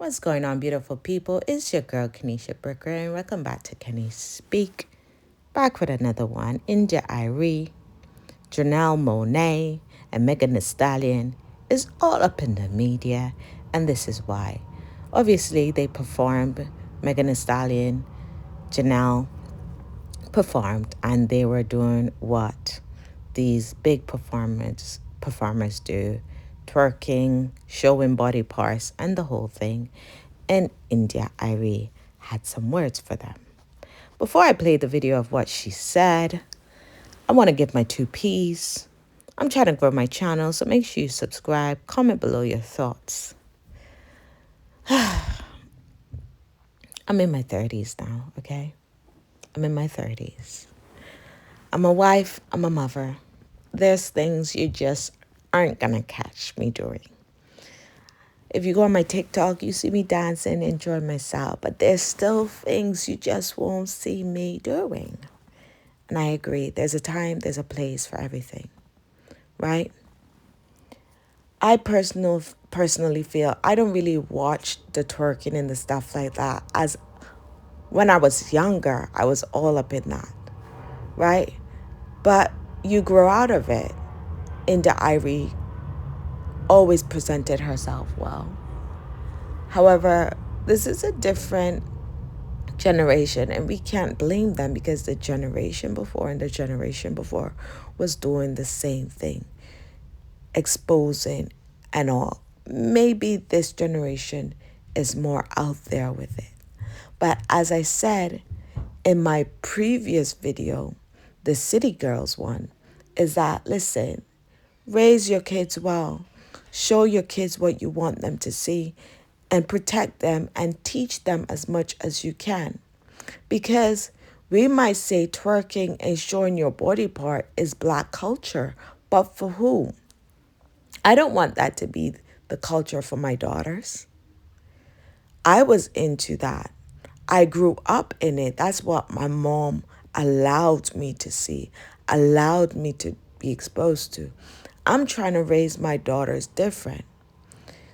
What's going on, beautiful people? It's your girl, Kenesha Bricker, and welcome back to Kenny Speak. Back with another one. India Arie, Janelle, Monáe, and Megan Thee Stallion is all up in the media, and this is why. Obviously, they performed. Megan Thee Stallion, Janelle performed, and they were doing what these big performers do, twerking, showing body parts, and the whole thing. And India Arie had some words for them. Before I play the video of what she said, I want to give my 2 Ps. I'm trying to grow my channel, so make sure you subscribe, comment below your thoughts. I'm in my 30s now, okay? I'm in my 30s. I'm a wife, I'm a mother. There's things you just aren't gonna catch me doing. If you go on my TikTok, you see me dancing, enjoying myself, but there's still things you just won't see me doing. And I agree, there's a time, there's a place for everything, right? I personally feel I don't really watch the twerking and the stuff like that. As when I was younger, I was all up in that, right? But you grow out of it. India Arie always presented herself well. However, this is a different generation, and we can't blame them because the generation before and the generation before was doing the same thing, exposing and all. Maybe this generation is more out there with it. But as I said in my previous video, the City Girls one, is that, listen, raise your kids well. Show your kids what you want them to see and protect them and teach them as much as you can. Because we might say twerking and showing your body part is Black culture, but for who? I don't want that to be the culture for my daughters. I was into that. I grew up in it. That's what my mom allowed me to see, allowed me to be exposed to. I'm trying to raise my daughters different.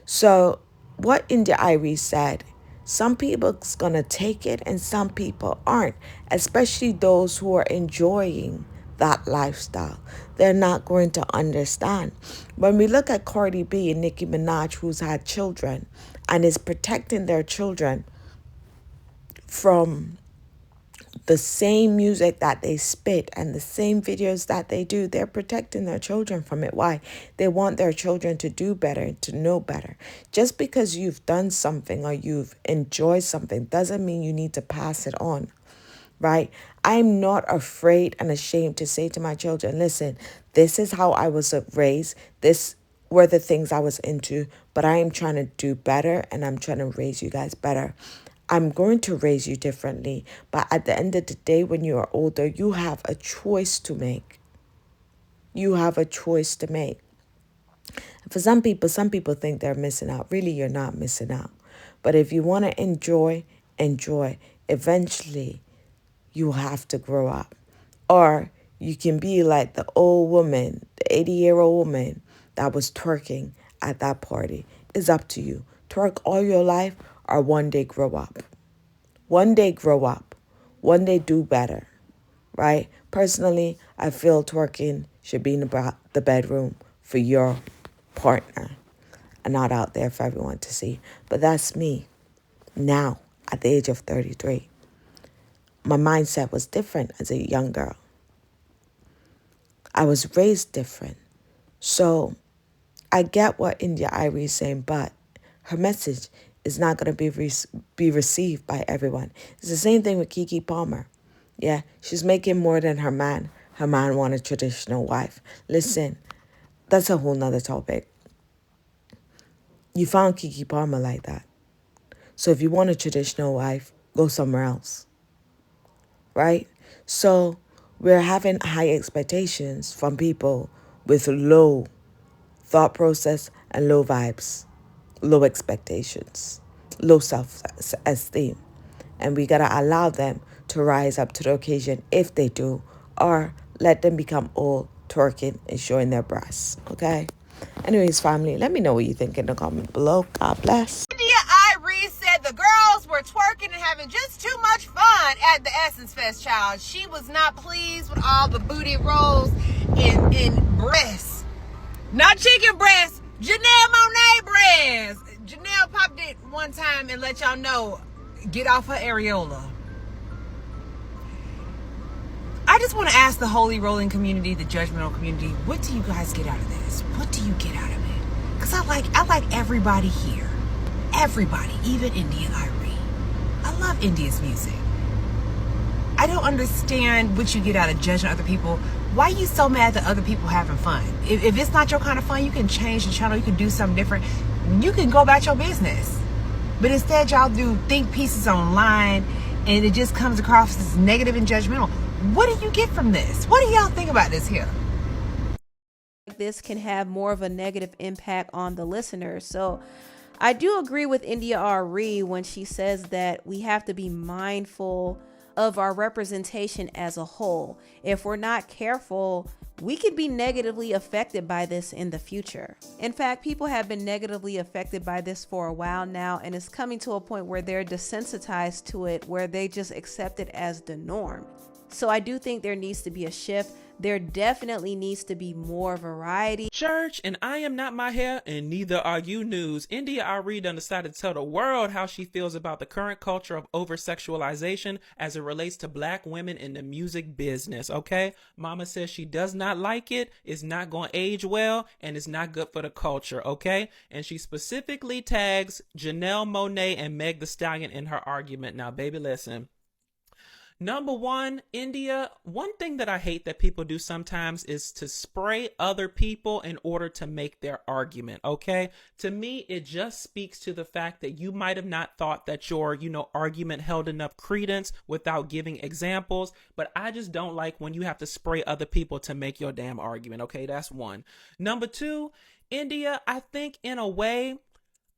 So what India Arie said, some people's going to take it and some people aren't, especially those who are enjoying that lifestyle. They're not going to understand. When we look at Cardi B and Nicki Minaj, who's had children and is protecting their children from the same music that they spit and the same videos that they do, they're protecting their children from it. Why? They want their children to do better, to know better. Just because you've done something or you've enjoyed something doesn't mean you need to pass it on, right? I'm not afraid and ashamed to say to my children, listen, this is how I was raised. This were the things I was into, but I am trying to do better and I'm trying to raise you guys better. I'm going to raise you differently. But at the end of the day, when you are older, you have a choice to make. You have a choice to make. For some people think they're missing out. Really, you're not missing out. But if you want to enjoy. Eventually, you have to grow up. Or you can be like the old woman, the 80-year-old woman that was twerking at that party. It's up to you. Twerk all your life or one day grow up. One day grow up. One day do better, right? Personally, I feel twerking should be in the bedroom for your partner and not out there for everyone to see. But that's me now at the age of 33. My mindset was different as a young girl. I was raised different. So I get what India Arie is saying, but her message is not going to be received by everyone. It's the same thing with Keke Palmer. Yeah, she's making more than her man. Her man wanted a traditional wife. Listen, that's a whole nother topic. You found Keke Palmer like that. So if you want a traditional wife, go somewhere else. Right? So we're having high expectations from people with low thought process and low vibes, low expectations, low self-esteem. And we got to allow them to rise up to the occasion if they do, or let them become old, twerking and showing their breasts, okay? Anyways, family, let me know what you think in the comment below. God bless. India Arie Essence Fest, child. She was not pleased with all the booty rolls and breasts. Not chicken breasts, Janelle Monáe breasts. Janelle popped it one time and let y'all know, get off her areola. I just want to ask the holy rolling community, the judgmental community, what do you guys get out of this? What do you get out of it? Because I like everybody here. Everybody, even India Arie. I love India's music. I don't understand what you get out of judging other people. Why are you so mad that other people having fun? If it's not your kind of fun, you can change the channel. You can do something different. You can go about your business. But instead, y'all do think pieces online, and it just comes across as negative and judgmental. What do you get from this? What do y'all think about this here? This can have more of a negative impact on the listeners. So I do agree with India Arie when she says that we have to be mindful of our representation as a whole. If we're not careful, we could be negatively affected by this in the future. In fact, people have been negatively affected by this for a while now, and it's coming to a point where they're desensitized to it, where they just accept it as the norm. So I do think there needs to be a shift. There definitely needs to be more variety. Church, and I am not my hair, and neither are you news. India Arie done decided to tell the world how she feels about the current culture of over-sexualization as it relates to black women in the music business, okay? Mama says she does not like it, it's not going to age well, and it's not good for the culture, okay? And she specifically tags Janelle Monáe and Meg Thee Stallion in her argument. Now, baby, listen. Number one, India, one thing that I hate that people do sometimes is to spray other people in order to make their argument, okay? To me, it just speaks to the fact that you might have not thought that your, argument held enough credence without giving examples, but I just don't like when you have to spray other people to make your damn argument, okay? That's one. Number two, India, I think in a way,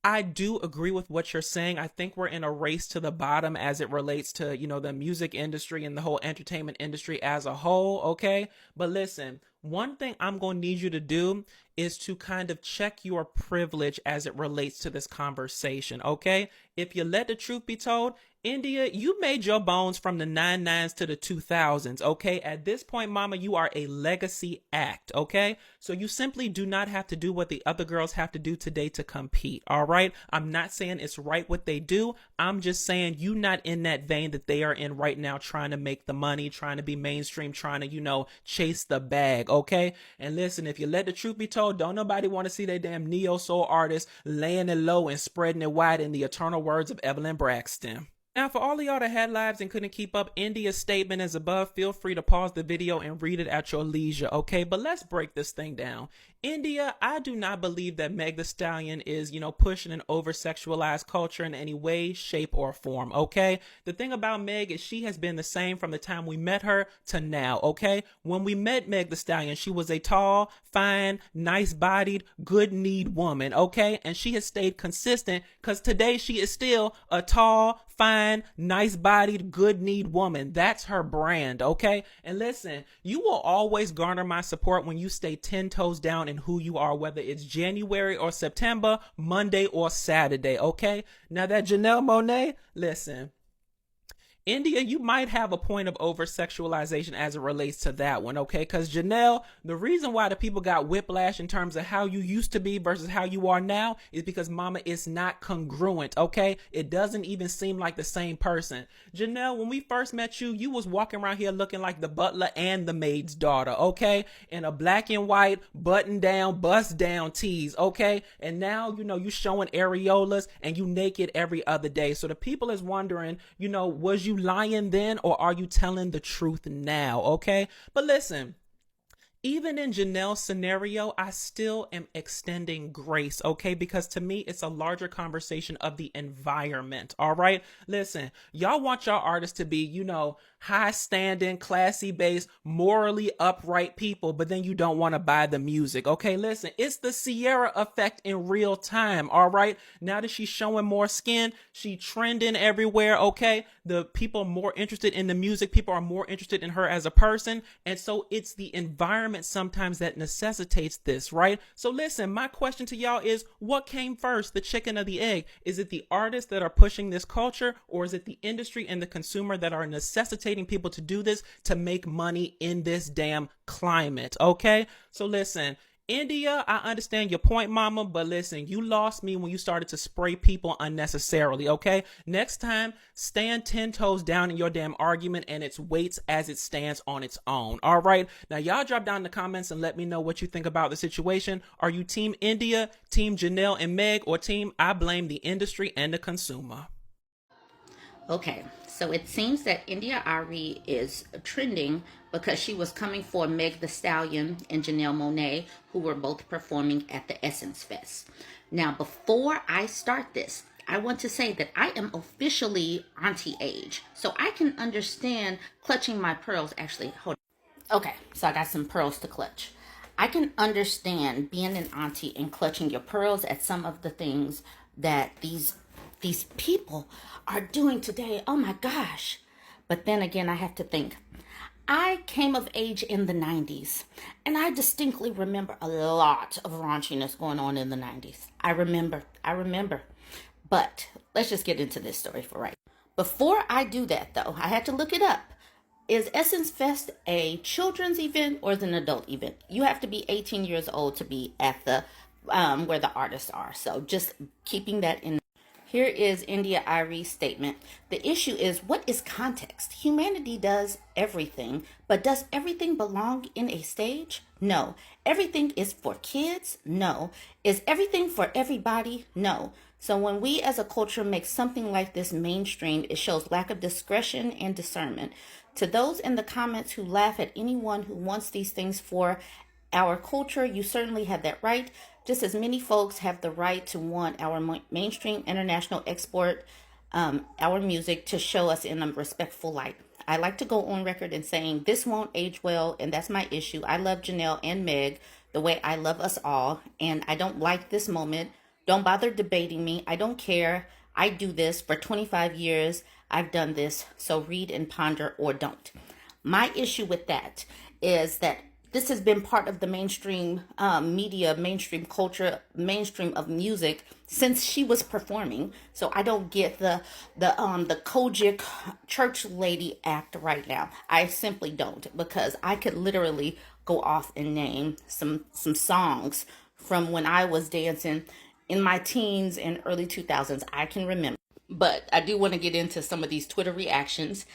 I do agree with what you're saying. I think we're in a race to the bottom as it relates to, the music industry and the whole entertainment industry as a whole, okay? But listen, one thing I'm going to need you to do is to kind of check your privilege as it relates to this conversation, okay? If you let the truth be told, India, you made your bones from the 99s to the 2000s, okay? At this point, mama, you are a legacy act, okay? So you simply do not have to do what the other girls have to do today to compete, all right? I'm not saying it's right what they do. I'm just saying you not in that vein that they are in right now, trying to make the money, trying to be mainstream, trying to, chase the bag, okay? And listen, if you let the truth be told, don't nobody want to see their damn neo-soul artists laying it low and spreading it wide in the eternal words of Evelyn Braxton. Now, for all of y'all that had lives and couldn't keep up, India's statement is above. Feel free to pause the video and read it at your leisure, okay? But let's break this thing down. India, I do not believe that Meg Thee Stallion is, pushing an over-sexualized culture in any way, shape, or form, okay? The thing about Meg is she has been the same from the time we met her to now, okay? When we met Meg Thee Stallion, she was a tall, fine, nice-bodied, good-kneed woman, okay? And she has stayed consistent because today she is still a tall, fine, nice-bodied, good-kneed woman. That's her brand, okay? And listen, you will always garner my support when you stay 10 toes down in who you are, whether it's January or September, Monday or Saturday, okay? Now that Janelle Monáe, listen, India, you might have a point of over-sexualization as it relates to that one, okay? Because Janelle, the reason why the people got whiplash in terms of how you used to be versus how you are now is because, mama, it's not congruent, okay? It doesn't even seem like the same person. Janelle, when we first met you, you was walking around here looking like the butler and the maid's daughter, okay? In a black and white, button-down, bust-down tees, okay? And now, you showing areolas and you naked every other day. So the people is wondering, was you lying then or are you telling the truth now, okay? But listen, even in Janelle's scenario, I still am extending grace, okay? Because to me, it's a larger conversation of the environment, all right? Listen, y'all want y'all artists to be, high-standing, classy-based, morally upright people, but then you don't want to buy the music, okay? Listen, it's the Sierra effect in real time, all right? Now that she's showing more skin, she trending everywhere, okay? The people are more interested in the music. People are more interested in her as a person, and so it's the environment environment sometimes that necessitates this, right? So listen, my question to y'all is, what came first, the chicken or the egg? Is it the artists that are pushing this culture, or is it the industry and the consumer that are necessitating people to do this to make money in this damn climate? Okay, so listen, India, I understand your point, mama, but listen, you lost me when you started to spray people unnecessarily, okay? Next time, stand 10 toes down in your damn argument and its weights as it stands on its own, all right? Now, y'all drop down in the comments and let me know what you think about the situation. Are you Team India, Team Janelle and Meg, or Team I blame the industry and the consumer? Okay, so it seems that India Arie is trending because she was coming for Meg the Stallion and Janelle Monáe, who were both performing at the Essence Fest. Now, before I start this, I want to say that I am officially auntie age, so I can understand clutching my pearls. Actually, hold on. Okay, so I got some pearls to clutch. I can understand being an auntie and clutching your pearls at some of the things that these people are doing today. Oh my gosh. But then again, I have to think. I came of age in the 90s, and I distinctly remember a lot of raunchiness going on in the 90s. I remember. But let's just get into this story for right. Before I do that, though, I had to look it up. Is Essence Fest a children's event or is it an adult event? You have to be 18 years old to be at the where the artists are. So just keeping that in. Here is India Arie's statement. The issue is, what is context? Humanity does everything, but does everything belong in a stage? No. Everything is for kids? No. Is everything for everybody? No. So when we as a culture make something like this mainstream, it shows lack of discretion and discernment. To those in the comments who laugh at anyone who wants these things for our culture, you certainly have that right. Just as many folks have the right to want our mainstream international export our music to show us in a respectful light. I like to go on record in saying this won't age well, and that's my issue. I love Janelle and Meg the way I love us all, and I don't like this moment. Don't bother debating me. I don't care. I do this for 25 years. I've done this, so read and ponder or don't. My issue with that is that this has been part of the mainstream media, mainstream culture, mainstream of music since she was performing. So I don't get the Kojic church lady act right now. I simply don't, because I could literally go off and name some songs from when I was dancing in my teens and early 2000s. I can remember. But I do want to get into some of these Twitter reactions.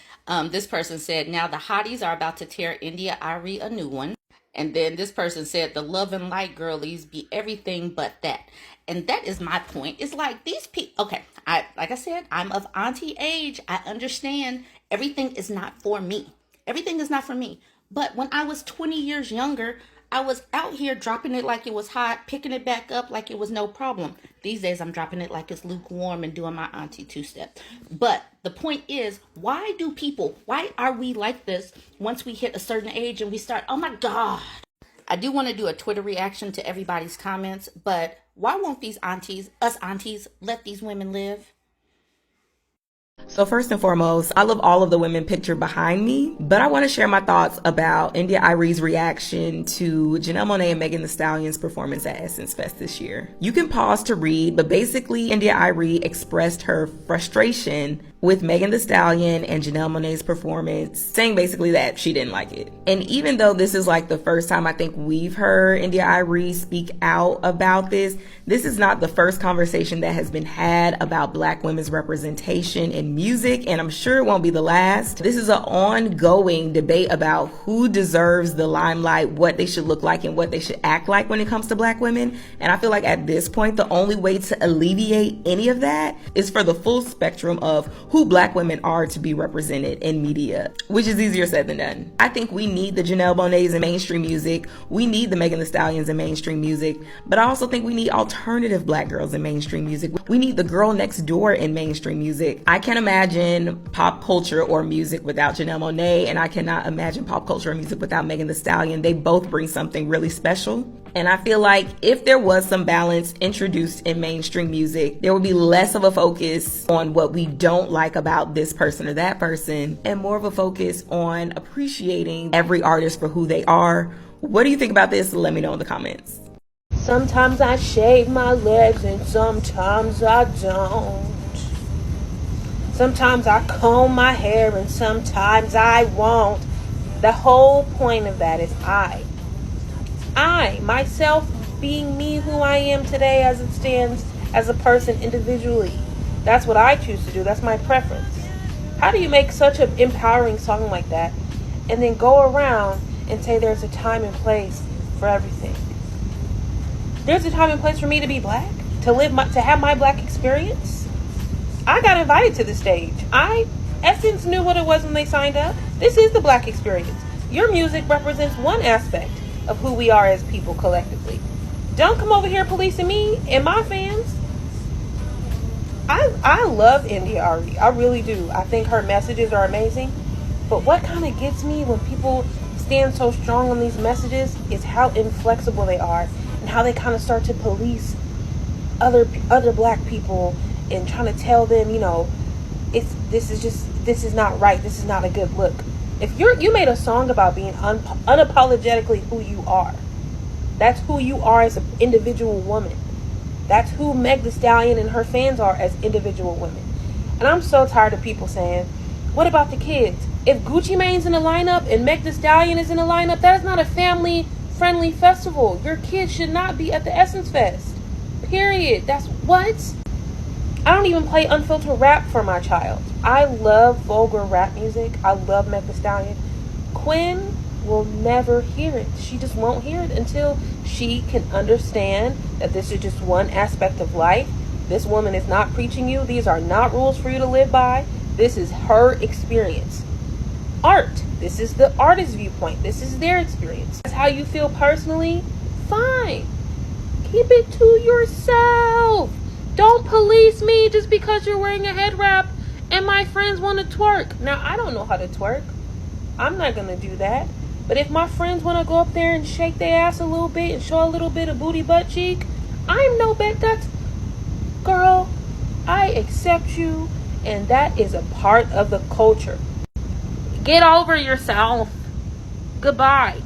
This person said, now the hotties are about to tear India Arie a new one. And then this person said, the love and light girlies be everything but that. And that is my point. It's like these people, okay, like I said, I'm of auntie age. I understand everything is not for me. Everything is not for me. But when I was 20 years younger, I was out here dropping it like it was hot, picking it back up like it was no problem. These days, I'm dropping it like it's lukewarm and doing my auntie two-step. But the point is, why are we like this once we hit a certain age and we start, oh my God. I do want to do a Twitter reaction to everybody's comments, but why won't these aunties, us aunties, let these women live? So first and foremost, I love all of the women pictured behind me, but I want to share my thoughts about India Arie's reaction to Janelle Monáe and Megan Thee Stallion's performance at Essence Fest this year. You can pause to read, but basically India Arie expressed her frustration with Megan Thee Stallion and Janelle Monáe's performance, saying basically that she didn't like it. And even though this is like the first time I think we've heard India Arie speak out about this is not the first conversation that has been had about Black women's representation in music, and I'm sure it won't be the last. This is an ongoing debate about who deserves the limelight, what they should look like, and what they should act like when it comes to Black women. And I feel like at this point, the only way to alleviate any of that is for the full spectrum of who Black women are to be represented in media, which is easier said than done. I think we need the Janelle Monáes in mainstream music. We need the Megan Thee Stallions in mainstream music, but I also think we need alternative Black girls in mainstream music. We need the girl next door in mainstream music. I can't imagine pop culture or music without Janelle Monáe, and I cannot imagine pop culture or music without Megan Thee Stallion. They both bring something really special. And I feel like if there was some balance introduced in mainstream music, there would be less of a focus on what we don't like about this person or that person, and more of a focus on appreciating every artist for who they are, What do you think about this? Let me know in the comments. Sometimes I shave my legs and sometimes I don't. Sometimes I comb my hair and sometimes I won't. The whole point of that is I, myself, being me, who I am today as it stands as a person individually. That's what I choose to do. That's my preference. How do you make such an empowering song like that and then go around and say there's a time and place for everything? There's a time and place for me to be black, to have my black experience. I got invited to the stage. Essence knew what it was when they signed up. This is the black experience. Your music represents one aspect of who we are as people collectively. Don't come over here policing me and my fans. I love India Arie. I really do. I think her messages are amazing. But what kind of gets me when people stand so strong on these messages is how inflexible they are and how they kind of start to police other black people and trying to tell them, this is not right. This is not a good look. If you made a song about being unapologetically who you are, that's who you are as an individual woman. That's who Meg Thee Stallion and her fans are as individual women. And I'm so tired of people saying, what about the kids? If Gucci Mane's in the lineup and Meg Thee Stallion is in the lineup, that is not a family-friendly festival. Your kids should not be at the Essence Fest. Period. That's what? I don't even play unfiltered rap for my child. I love vulgar rap music. I love Meg Thee Stallion. Quinn will never hear it. She just won't hear it until she can understand that this is just one aspect of life. This woman is not preaching you. These are not rules for you to live by. This is her experience. Art. This is the artist's viewpoint. This is their experience. That's how you feel personally. Fine. Keep it to yourself. Don't police me just because you're wearing a head wrap and my friends want to twerk. Now, I don't know how to twerk. I'm not going to do that. But if my friends want to go up there and shake their ass a little bit and show a little bit of booty butt cheek, I'm no bet. Girl, I accept you, and that is a part of the culture. Get over yourself. Goodbye.